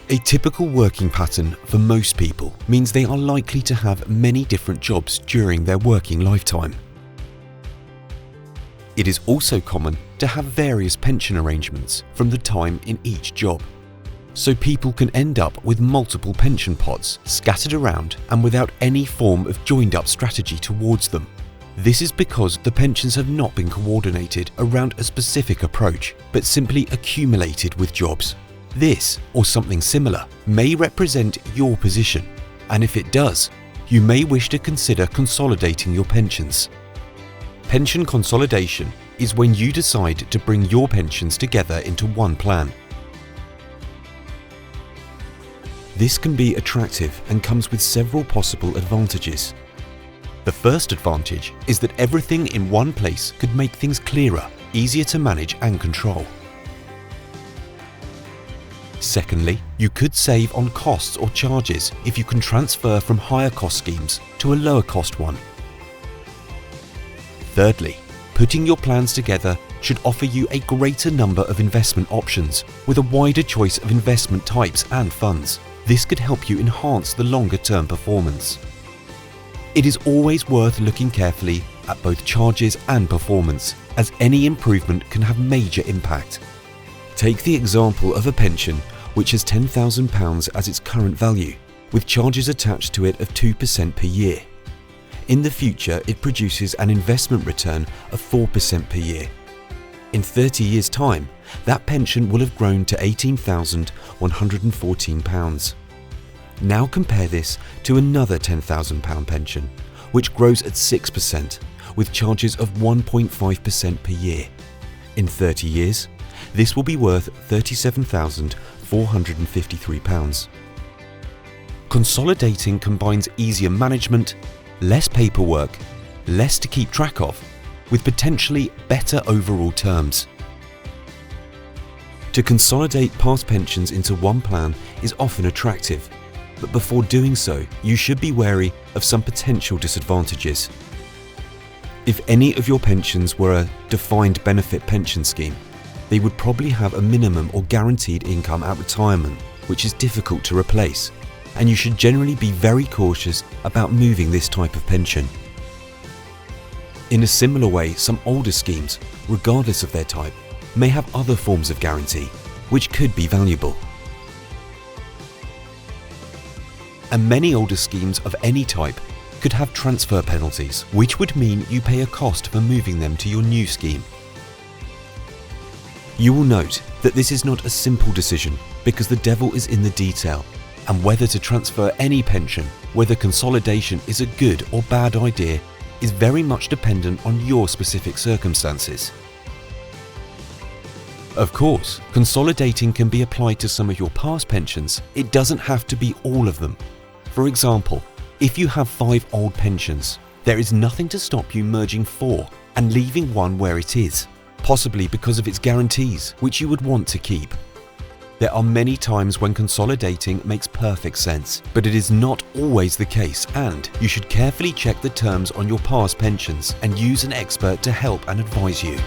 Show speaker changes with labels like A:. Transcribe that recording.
A: A typical working pattern for most people means they are likely to have many different jobs during their working lifetime. It is also common to have various pension arrangements from the time in each job. So people can end up with multiple pension pots scattered around and without any form of joined-up strategy towards them. This is because the pensions have not been coordinated around a specific approach, but simply accumulated with jobs. This, or something similar, may represent your position, and if it does, you may wish to consider consolidating your pensions. Pension consolidation is when you decide to bring your pensions together into one plan. This can be attractive and comes with several possible advantages. The first advantage is that everything in one place could make things clearer, easier to manage and control. Secondly, you could save on costs or charges if you can transfer from higher cost schemes to a lower cost one. Thirdly, putting your plans together should offer you a greater number of investment options with a wider choice of investment types and funds. This could help you enhance the longer-term performance. It is always worth looking carefully at both charges and performance, as any improvement can have major impact. Take the example of a pension which has £10,000 as its current value, with charges attached to it of 2% per year. In the future, it produces an investment return of 4% per year. In 30 years' time, that pension will have grown to £18,114. Now compare this to another £10,000 pension, which grows at 6%, with charges of 1.5% per year. In 30 years, this will be worth £37,453. Consolidating combines easier management, less paperwork, less to keep track of, with potentially better overall terms. To consolidate past pensions into one plan is often attractive, but before doing so, you should be wary of some potential disadvantages. If any of your pensions were a defined benefit pension scheme, they would probably have a minimum or guaranteed income at retirement, which is difficult to replace, and you should generally be very cautious about moving this type of pension. In a similar way, some older schemes, regardless of their type, may have other forms of guarantee, which could be valuable. And many older schemes of any type could have transfer penalties, which would mean you pay a cost for moving them to your new scheme. You will note that this is not a simple decision because the devil is in the detail, and whether to transfer any pension, whether consolidation is a good or bad idea, is very much dependent on your specific circumstances. Of course, consolidating can be applied to some of your past pensions. It doesn't have to be all of them. For example, if you have 5 old pensions, there is nothing to stop you merging 4 and leaving one where it is, possibly because of its guarantees, which you would want to keep. There are many times when consolidating makes perfect sense, but it is not always the case, and you should carefully check the terms on your past pensions and use an expert to help and advise you.